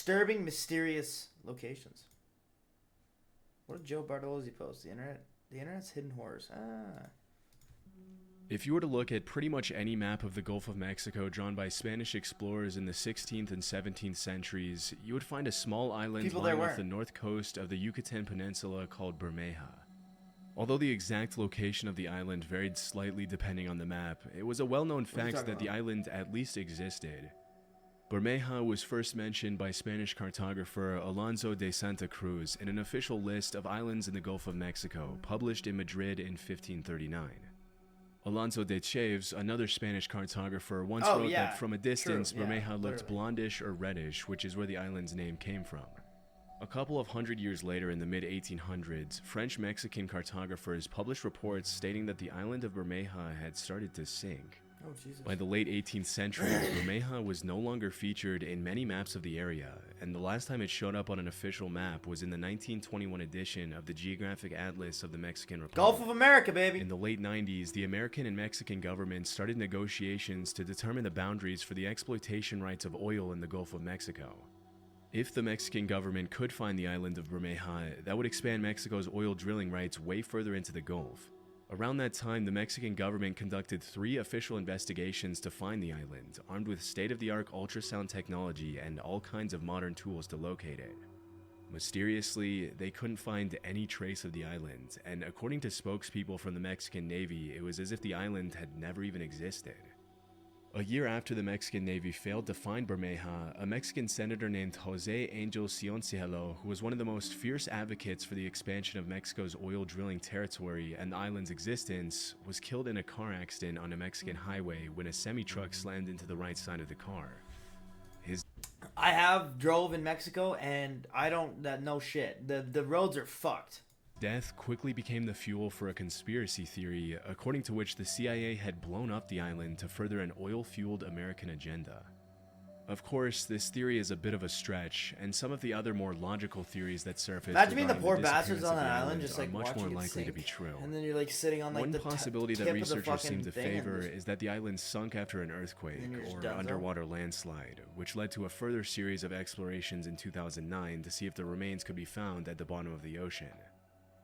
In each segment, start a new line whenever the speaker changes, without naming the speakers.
Disturbing, mysterious locations. What did Joe Bartolozzi post? The internet's hidden horrors.
If you were to look at pretty much any map of the Gulf of Mexico drawn by Spanish explorers in the 16th and 17th centuries, you would find a small island lying off the north coast of the Yucatan Peninsula called Bermeja. Although the exact location of the island varied slightly depending on the map, it was a well-known fact that the island at least existed. Bermeja was first mentioned by Spanish cartographer Alonso de Santa Cruz in an official list of islands in the Gulf of Mexico, published in Madrid in 1539. Alonso de Chaves, another Spanish cartographer, once wrote that from a distance, Bermeja looked blondish or reddish, which is where the island's name came from. A couple of hundred years later, in the mid-1800s, French-Mexican cartographers published reports stating that the island of Bermeja had started to sink.
Oh, Jesus.
By the late 18th century, Bermeja was no longer featured in many maps of the area, and the last time it showed up on an official map was in the 1921 edition of the Geographic Atlas of the Mexican Republic.
Gulf of America, baby!
In the late 90s, the American and Mexican governments started negotiations to determine the boundaries for the exploitation rights of oil in the Gulf of Mexico. If the Mexican government could find the island of Bermeja, that would expand Mexico's oil drilling rights way further into the Gulf. Around that time, the Mexican government conducted 3 official investigations to find the island, armed with state-of-the-art ultrasound technology and all kinds of modern tools to locate it. Mysteriously, they couldn't find any trace of the island, and according to spokespeople from the Mexican Navy, it was as if the island had never even existed. A year after the Mexican Navy failed to find Bermeja, a Mexican senator named José Angel Cioncielo, who was one of the most fierce advocates for the expansion of Mexico's oil drilling territory and the island's existence, was killed in a car accident on a Mexican highway when a semi-truck slammed into the right side of the car.
I have drove in Mexico, and I don't know shit. The roads are fucked.
Death quickly became the fuel for a conspiracy theory, according to which the CIA had blown up the island to further an oil-fueled American agenda. Of course, this theory is a bit of a stretch, and some of the other more logical theories that surface
regarding the poor bastards on that island just like
much more
watching it
likely to
sink.
be true.
And then you're like sitting on like
one
the
possibility
tip
that
of the
researchers seem to
fucking thing and
favor
just-
is that the island sunk after an earthquake
And then you're just
or
done,
underwater landslide, which led to a further series of explorations in 2009 to see if the remains could be found at the bottom of the ocean.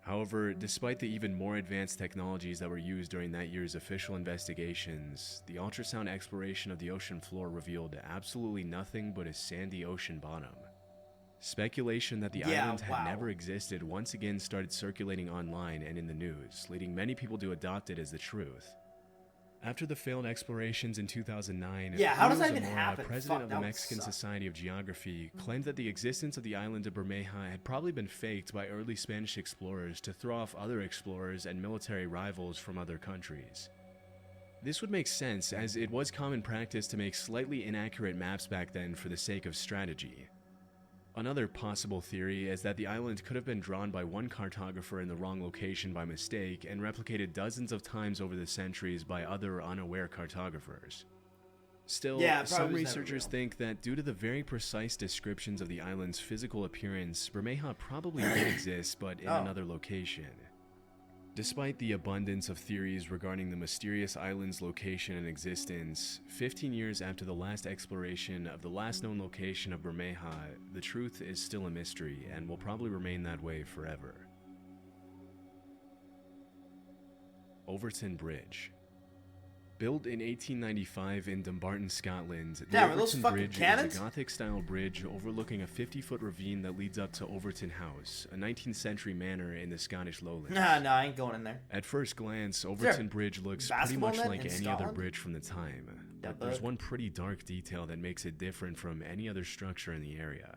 However, despite the even more advanced technologies that were used during that year's official investigations, the ultrasound exploration of the ocean floor revealed absolutely nothing but a sandy ocean bottom. Speculation that the island had never existed once again started circulating online and in the news, leading many people to adopt it as the truth. After the failed explorations in 2009,
how does that
Julio
even
Zamora,
happen?
president
Fuck,
of
that
the
would
Mexican
suck.
Society of Geography, claimed that the existence of the island of Bermeja had probably been faked by early Spanish explorers to throw off other explorers and military rivals from other countries. This would make sense, as it was common practice to make slightly inaccurate maps back then for the sake of strategy. Another possible theory is that the island could have been drawn by one cartographer in the wrong location by mistake and replicated dozens of times over the centuries by other unaware cartographers. Still, some researchers think that due to the very precise descriptions of the island's physical appearance, Bermeja probably did exist, but in another location. Despite the abundance of theories regarding the mysterious island's location and existence, 15 years after the last exploration of the last known location of Bermeja, the truth is still a mystery and will probably remain that way forever. Overton Bridge. Built in 1895 in Dumbarton, Scotland, the Overton Bridge is a Gothic-style bridge overlooking a 50-foot ravine that leads up to Overton House, a 19th century manor in the Scottish lowlands.
No, I ain't going in there.
At first glance, Overton Bridge looks pretty much like any other bridge from the time, but there's one pretty dark detail that makes it different from any other structure in the area.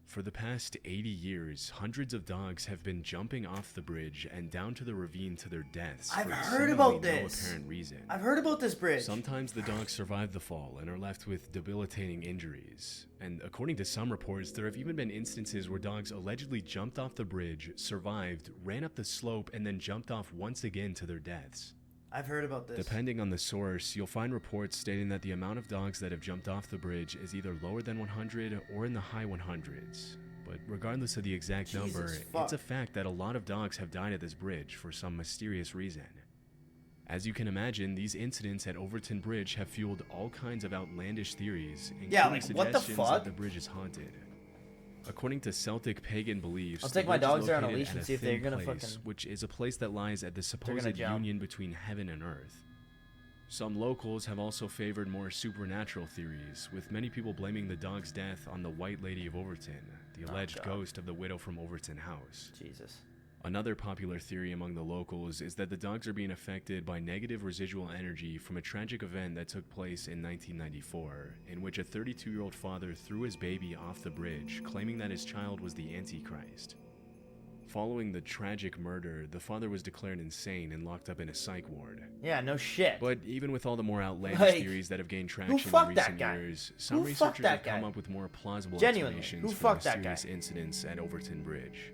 For the past 80 years, hundreds of dogs have been jumping off the bridge and down to the ravine to their deaths.
I've heard about
no
this.
apparent reason.
I've heard about this bridge.
Sometimes the dogs survive the fall and are left with debilitating injuries. And according to some reports, there have even been instances where dogs allegedly jumped off the bridge, survived, ran up the slope, and then jumped off once again to their deaths.
I've heard about this.
Depending on the source, you'll find reports stating that the amount of dogs that have jumped off the bridge is either lower than 100 or in the high 100s. But regardless of the exact number, it's a fact that a lot of dogs have died at this bridge for some mysterious reason. As you can imagine, these incidents at Overton Bridge have fueled all kinds of outlandish theories, including suggestions that the bridge is haunted. According to Celtic pagan beliefs,
I'll
the
take my
bridge is
dogs there on a
located
leash
at
and see if they're
thin
gonna
place,
fucking-
which is a place that lies at the supposed
jump.
union between heaven and earth. Some locals have also favored more supernatural theories, with many people blaming the dog's death on the White Lady of Overton, the alleged
God.
ghost of the widow from Overton House.
Jesus.
Another popular theory among the locals is that the dogs are being affected by negative residual energy from a tragic event that took place in 1994, in which a 32-year-old father threw his baby off the bridge, claiming that his child was the Antichrist. Following the tragic murder, the father was declared insane and locked up in a psych ward.
Yeah, no shit.
But even with all the more outlandish
Like,
theories that have gained traction in
fucked that
recent
guy?
years, some
Who fucked
researchers
that
have come
guy?
up with more plausible
Genuinely,
explanations
who
for the
fucked that
mysterious
guy?
incidents at Overton Bridge.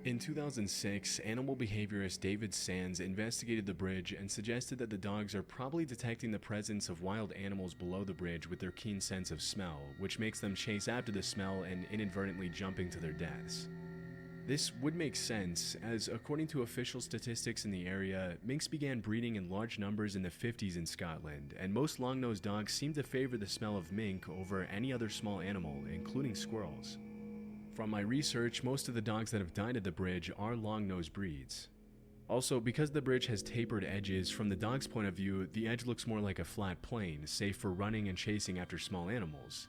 In 2006, animal behaviorist David Sands investigated the bridge and suggested that the dogs are probably detecting the presence of wild animals below the bridge with their keen sense of smell, which makes them chase after the smell and inadvertently jumping to their deaths. This would make sense, as according to official statistics in the area, minks began breeding in large numbers in the 50s in Scotland, and most long-nosed dogs seem to favor the smell of mink over any other small animal, including squirrels. From my research, most of the dogs that have died at the bridge are long-nosed breeds. Also, because the bridge has tapered edges, from the dog's point of view, the edge looks more like a flat plane, safe for running and chasing after small animals.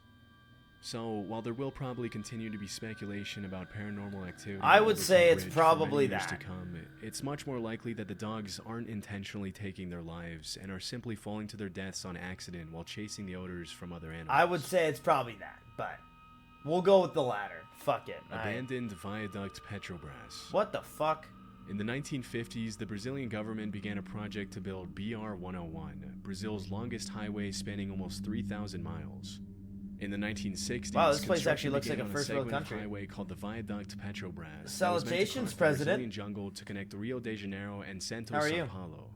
So, while there will probably continue to be speculation about paranormal activity,
I
on
would
Overton
say it's
Bridge
probably
for many years
that.
to come, it's much more likely that the dogs aren't intentionally taking their lives and are simply falling to their deaths on accident while chasing the odors from other animals.
I would say it's probably that, but we'll go with the latter. Fuck it.
Abandoned viaduct Petrobras.
What the fuck?
In the 1950s, the Brazilian government began a project to build BR-101, Brazil's longest highway spanning almost 3,000 miles. In the 1960s,
Wow, this place
construction
actually looks
began
like a
on
first world
segment of
country.
highway called the Viaduct Petrobras.
Salutations,
The
President.
Brazilian jungle to connect Rio de Janeiro and Santos,
How are
Sao
you?
Paulo.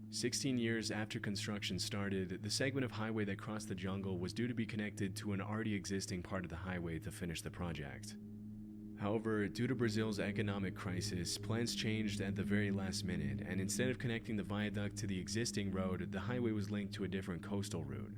16 years after construction started, the segment of highway that crossed the jungle was due to be connected to an already existing part of the highway to finish the project. However, due to Brazil's economic crisis, plans changed at the very last minute, and instead of connecting the viaduct to the existing road, the highway was linked to a different coastal route.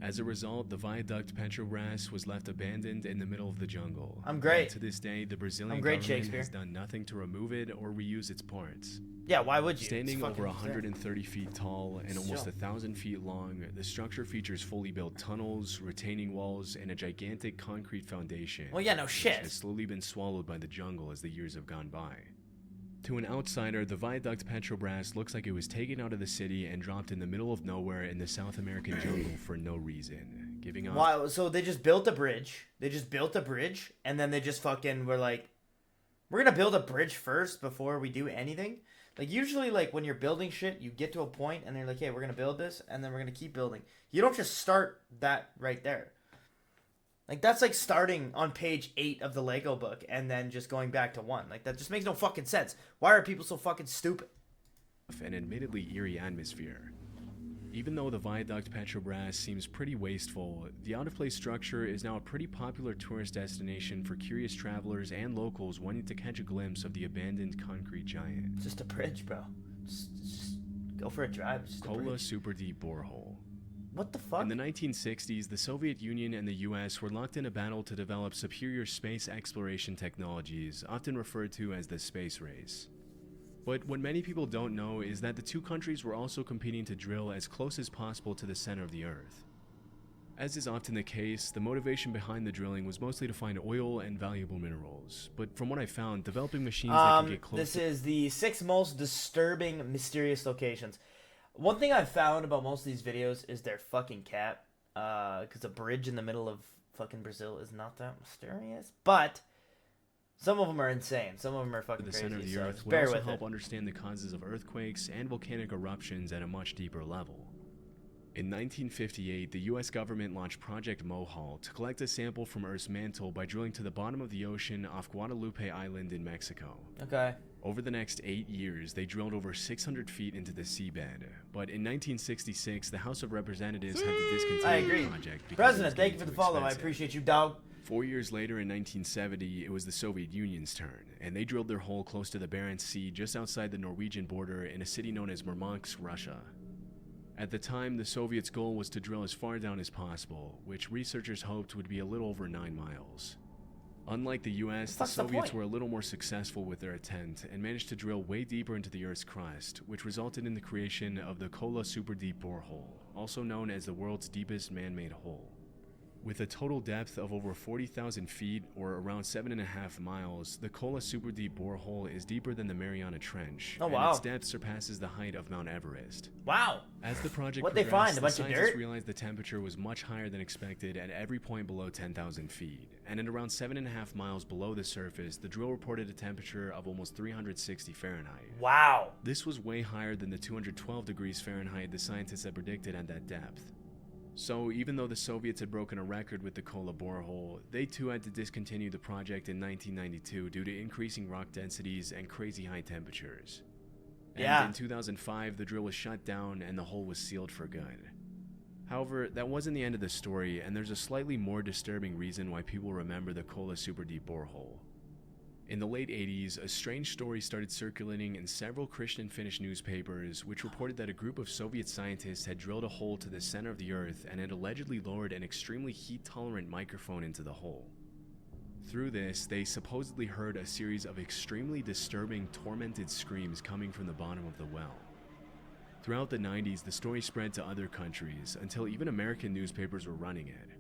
As a result, the viaduct Petrobras was left abandoned in the middle of the jungle.
I'm great.
And to this day, the Brazilian
I'm great,
government
Shakespeare.
has done nothing to remove it or reuse its parts.
Yeah, why would you?
Standing
It's
over
fucking
130 feet tall and almost
Still.
1,000 feet long, the structure features fully built tunnels, retaining walls, and a gigantic concrete foundation.
Well, yeah, no
which
shit.
has slowly been swallowed by the jungle as the years have gone by. To an outsider, the viaduct Petrobras looks like it was taken out of the city and dropped in the middle of nowhere in the South American jungle for no reason, giving off
Why? So they just built a bridge. And then they just fucking were like, we're gonna build a bridge first before we do anything. Like usually, like when you're building shit, you get to a point and they're like, hey, we're gonna build this, and then we're gonna keep building. You don't just start that right there. Like that's like starting on page 8 of the Lego book and then just going back to 1. Like that just makes no fucking sense. Why are people so fucking stupid?
an admittedly eerie atmosphere. Even though the viaduct Petrobras seems pretty wasteful, the out-of-place structure is now a pretty popular tourist destination for curious travelers and locals wanting to catch a glimpse of the abandoned concrete giant.
It's just a bridge, bro. Just go for a drive. It's just a
Kola
bridge.
Super Deep Borehole.
What the fuck?
In the 1960s, the Soviet Union and the US were locked in a battle to develop superior space exploration technologies, often referred to as the space race. But what many people don't know is that the two countries were also competing to drill as close as possible to the center of the Earth. As is often the case, the motivation behind the drilling was mostly to find oil and valuable minerals. But from what I found, developing machines that can get close
This
to
is the 6 most disturbing, mysterious locations. One thing I've found about most of these videos is their fucking cap. Because a bridge in the middle of fucking Brazil is not that mysterious. But some of them are insane. Some of them are fucking
the
crazy.
center of the
So
Earth
just
would
bear
also
with
help
it.
understand the causes of earthquakes and volcanic eruptions at a much deeper level. In 1958, the US government launched Project Mohawk to collect a sample from Earth's mantle by drilling to the bottom of the ocean off Guadalupe Island in Mexico.
Okay.
Over the next 8 years, they drilled over 600 feet into the seabed. But in 1966, the House of Representatives had to discontinue
I agree.
the project because it was
President, thank
getting
you for the
too
follow. I
expensive.
appreciate you, dog.
4 years later, in 1970, it was the Soviet Union's turn, and they drilled their hole close to the Barents Sea just outside the Norwegian border in a city known as Murmansk, Russia. At the time, the Soviets' goal was to drill as far down as possible, which researchers hoped would be a little over 9 miles. Unlike the US, the
What's the
Soviets
point?
were a little more successful with their attempt and managed to drill way deeper into the Earth's crust, which resulted in the creation of the Kola Super Deep Borehole, also known as the world's deepest man-made hole. With a total depth of over 40,000 feet, or around 7.5 miles, the Kola Super Deep Borehole is deeper than the Mariana Trench,
Oh,
and
wow.
its depth surpasses the height of Mount Everest.
Wow.
As the project
What'd they
progressed,
find? A
the
bunch of
scientists
dirt?
realized the temperature was much higher than expected at every point below 10,000 feet, and at around 7.5 miles below the surface, the drill reported a temperature of almost 360 Fahrenheit.
Wow.
This was way higher than the 212 degrees Fahrenheit the scientists had predicted at that depth. So even though the Soviets had broken a record with the Kola borehole, they too had to discontinue the project in 1992 due to increasing rock densities and crazy high temperatures. And
Yeah.
in 2005, the drill was shut down and the hole was sealed for good. However, that wasn't the end of the story, and there's a slightly more disturbing reason why people remember the Kola Super Deep Borehole. In the late 80s, a strange story started circulating in several Christian Finnish newspapers, which reported that a group of Soviet scientists had drilled a hole to the center of the Earth and had allegedly lowered an extremely heat-tolerant microphone into the hole. Through this, they supposedly heard a series of extremely disturbing, tormented screams coming from the bottom of the well. Throughout the 90s, the story spread to other countries, until even American newspapers were running it.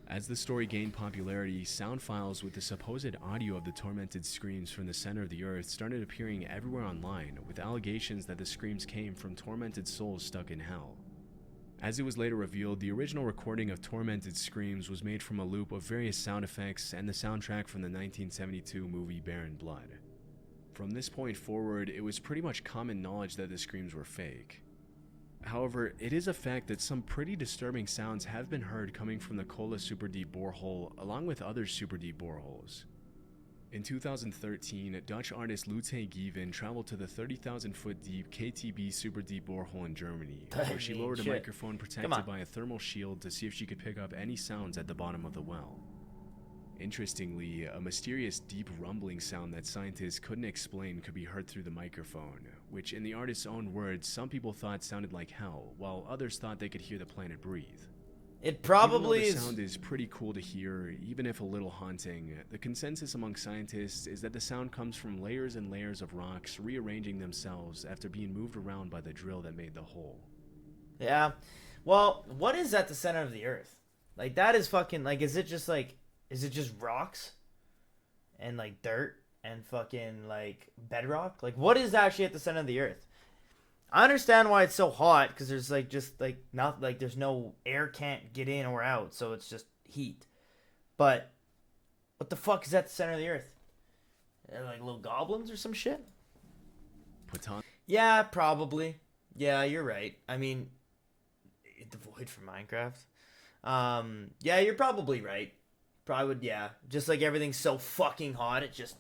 As the story gained popularity, sound files with the supposed audio of the tormented screams from the center of the Earth started appearing everywhere online, with allegations that the screams came from tormented souls stuck in hell. As it was later revealed, the original recording of tormented screams was made from a loop of various sound effects and the soundtrack from the 1972 movie Barren Blood. From this point forward, it was pretty much common knowledge that the screams were fake. However, it is a fact that some pretty disturbing sounds have been heard coming from the Kola Super Deep Borehole, along with other super deep boreholes. In 2013, Dutch artist Lute Given traveled to the 30,000-foot deep KTB Super Deep Borehole in Germany, where she lowered a microphone protected by a thermal shield to see if she could pick up any sounds at the bottom of the well. Interestingly, a mysterious deep rumbling sound that scientists couldn't explain could be heard through the microphone, which in the artist's own words, some people thought sounded like hell, while others thought they could hear the planet breathe.
It probably
Even though
is.
the sound is pretty cool to hear, even if a little haunting, the consensus among scientists is that the sound comes from layers and layers of rocks rearranging themselves after being moved around by the drill that made the hole.
Yeah. Well, what is at the center of the Earth? Like, that is fucking, like, is it just rocks? And, like, dirt? And fucking, like, bedrock? Like, what is actually at the center of the Earth? I understand why it's so hot, because there's, like, just, like, not, like, there's no air can't get in or out, so it's just heat. But, what the fuck is at the center of the Earth? They're like little goblins or some shit?
Platon.
Yeah, probably. Yeah, you're right. I mean, the void from Minecraft. Yeah, you're probably right. Probably would, yeah. Just like everything's so fucking hot, it just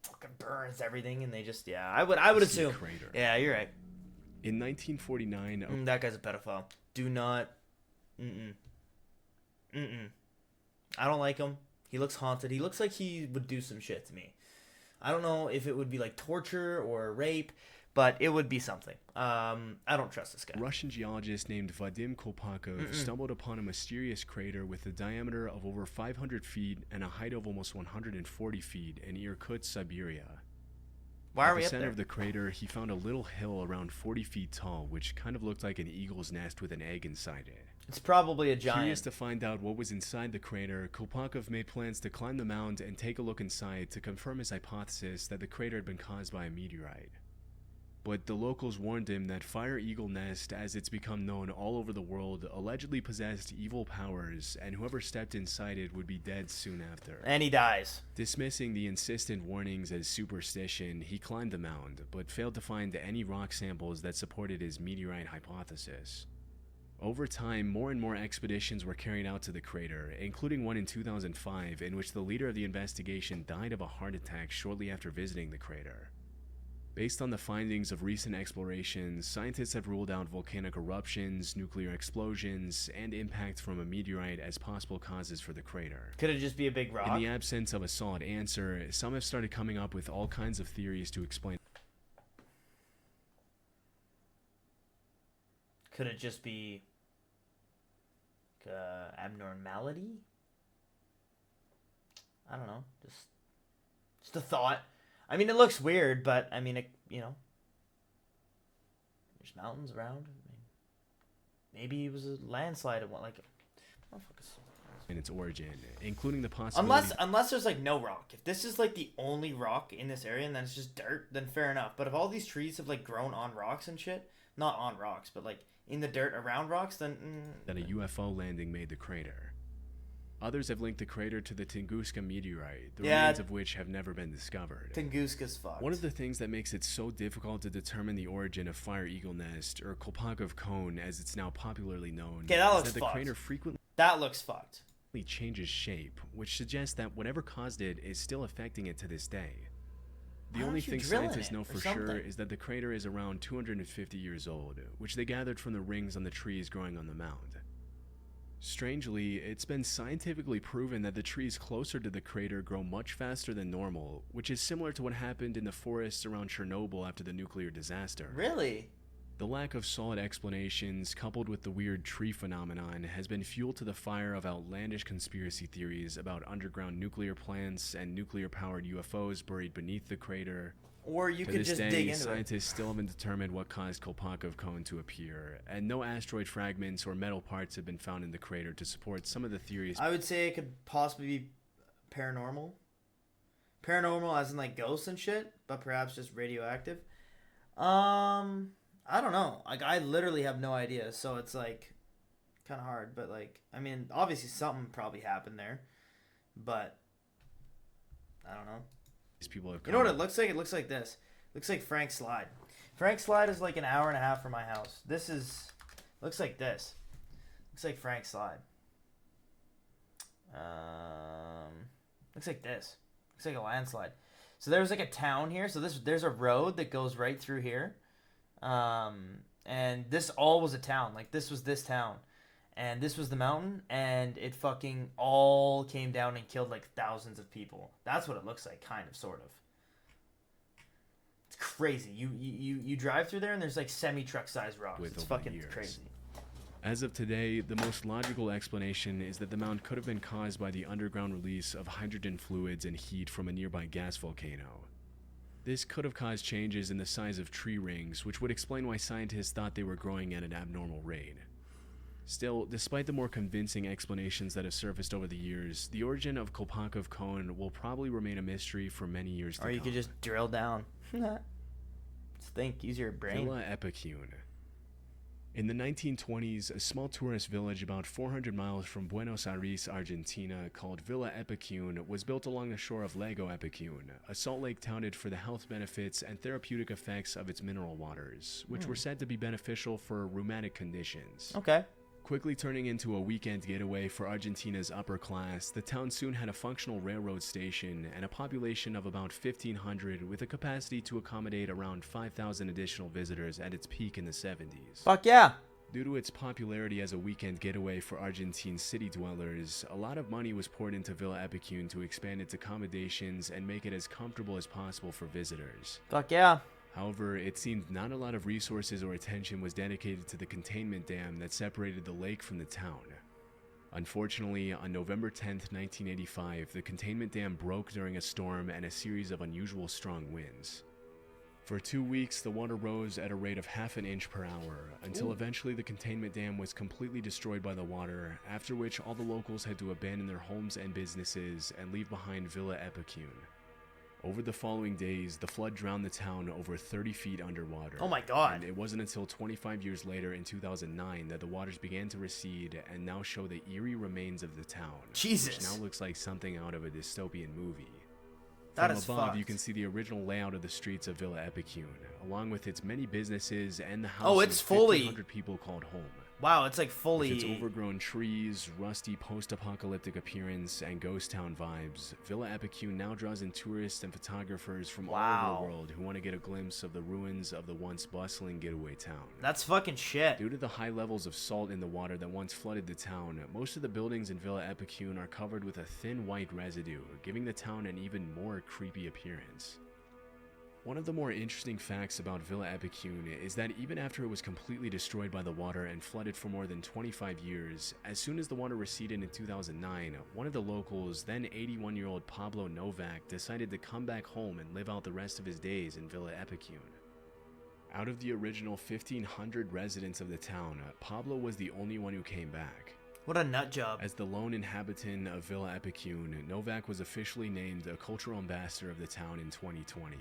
fucking burns everything, and they just, yeah. I would assume.
Crater.
Yeah, you're right.
In 1949,
That guy's a pedophile. Do not. I don't like him. He looks haunted. He looks like he would do some shit to me. I don't know if it would be like torture or rape, but it would be something. I don't trust this guy.
Russian geologist named Vadim Kolpakov stumbled upon a mysterious crater with a diameter of over 500 feet and a height of almost 140 feet in Irkutsk, Siberia.
Why are we
At
up
the center
there?
of the crater, he found a little hill around 40 feet tall, which kind of looked like an eagle's nest with an egg inside it.
It's probably a
Curious
giant.
to find out what was inside the crater, Kolpakov made plans to climb the mound and take a look inside to confirm his hypothesis that the crater had been caused by a meteorite. But the locals warned him that Fire Eagle Nest, as it's become known all over the world, allegedly possessed evil powers, and whoever stepped inside it would be dead soon after.
And he dies.
Dismissing the insistent warnings as superstition, he climbed the mound, but failed to find any rock samples that supported his meteorite hypothesis. Over time, more and more expeditions were carried out to the crater, including one in 2005 in which the leader of the investigation died of a heart attack shortly after visiting the crater. Based on the findings of recent explorations, scientists have ruled out volcanic eruptions, nuclear explosions, and impact from a meteorite as possible causes for the crater.
Could it just be a big rock?
In the absence of a solid answer, some have started coming up with all kinds of theories to explain.
Could it just be abnormality? I don't know. Just a thought. I mean, it looks weird, but I mean, there's mountains around. I mean, maybe it was a landslide at one, like,
in its origin, including the possibility.
Unless there's like no rock. If this is like the only rock in this area and then it's just dirt, then fair enough. But if all these trees have like grown on rocks and shit, not on rocks, but like in the dirt around rocks, then
that a UFO landing made the crater. Others have linked the crater to the Tunguska meteorite, the remains of which have never been discovered.
Tunguska's fucked.
One of the things that makes it so difficult to determine the origin of Fire Eagle Nest, or Kolpakov Cone as it's now popularly known, is that the crater frequently
looks fucked.
Changes shape, which suggests that whatever caused it is still affecting it to this day. The only thing scientists know for sure is that the crater is around 250 years old, which they gathered from the rings on the trees growing on the mound. Strangely, it's been scientifically proven that the trees closer to the crater grow much faster than normal, which is similar to what happened in the forests around Chernobyl after the nuclear disaster.
Really?
The lack of solid explanations, coupled with the weird tree phenomenon, has been fuel to the fire of outlandish conspiracy theories about underground nuclear plants and nuclear-powered UFOs buried beneath the crater.
Or you could just dig into it.
Scientists still haven't determined what caused Kolpakov Cone to appear, and no asteroid fragments or metal parts have been found in the crater to support some of the theories.
I would say it could possibly be paranormal. Paranormal as in like ghosts and shit, but perhaps just radioactive. I don't know. Like, I literally have no idea, so it's like kind of hard. But like, I mean, obviously something probably happened there, but I don't know.
These people have.
You know what it looks like? It looks like this. It looks like Frank Slide. Frank Slide is like an hour and a half from my house. Looks like this. Looks like Frank Slide. Looks like this. Looks like a landslide. So there's like a town here. So there's a road that goes right through here. And this all was a town. Like, this was this town. And this was the mountain. And it fucking all came down and killed, like, thousands of people. That's what it looks like, kind of, sort of. It's crazy. You drive through there, and there's, like, semi-truck size rocks. It's fucking crazy.
As of today, the most logical explanation is that the mound could have been caused by the underground release of hydrogen fluids and heat from a nearby gas volcano. This could have caused changes in the size of tree rings, which would explain why scientists thought they were growing at an abnormal rate. Still, despite the more convincing explanations that have surfaced over the years, the origin of Kolpakov Cone will probably remain a mystery for many years to come.
Or you could just drill down. Just think, use your brain.
Villa Epicune. In the 1920s, a small tourist village about 400 miles from Buenos Aires, Argentina, called Villa Epicune was built along the shore of Lago Epicune, a salt lake touted for the health benefits and therapeutic effects of its mineral waters, which were said to be beneficial for rheumatic conditions.
Okay.
Quickly turning into a weekend getaway for Argentina's upper class, the town soon had a functional railroad station and a population of about 1,500 with a capacity to accommodate around 5,000 additional visitors at its peak in the 70s.
Fuck yeah!
Due to its popularity as a weekend getaway for Argentine city dwellers, a lot of money was poured into Villa Epicune to expand its accommodations and make it as comfortable as possible for visitors.
Fuck yeah!
However, it seemed not a lot of resources or attention was dedicated to the containment dam that separated the lake from the town. Unfortunately, on November 10, 1985, the containment dam broke during a storm and a series of unusual strong winds. For 2 weeks, the water rose at a rate of half an inch per hour, until eventually the containment dam was completely destroyed by the water, after which all the locals had to abandon their homes and businesses and leave behind Villa Epicune. Over the following days, the flood drowned the town over 30 feet underwater.
Oh my god.
And it wasn't until 25 years later in 2009 that the waters began to recede and now show the eerie remains of the town.
Jesus.
Which now looks like something out of a dystopian movie.
That
From
is
above,
fucked.
you can see the original layout of the streets of Villa Epicune, along with its many businesses and the house
it's fully
1,500 people called home.
Wow, it's like fully...
With its overgrown trees, rusty post-apocalyptic appearance, and ghost town vibes, Villa Epicune now draws in tourists and photographers from all over the world who want to get a glimpse of the ruins of the once bustling getaway town.
That's fucking shit.
Due to the high levels of salt in the water that once flooded the town, most of the buildings in Villa Epicune are covered with a thin white residue, giving the town an even more creepy appearance. One of the more interesting facts about Villa Epicune is that even after it was completely destroyed by the water and flooded for more than 25 years, as soon as the water receded in 2009, one of the locals, then 81-year-old Pablo Novak, decided to come back home and live out the rest of his days in Villa Epicune. Out of the original 1,500 residents of the town, Pablo was the only one who came back.
What a nut job.
As the lone inhabitant of Villa Epicune, Novak was officially named a cultural ambassador of the town in 2020.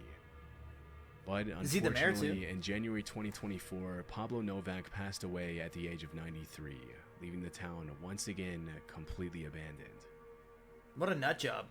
But
Is he the mayor
unfortunately,
too?
in January 2024, Pablo Novak passed away at the age of 93, leaving the town once again completely abandoned.
What a nut job.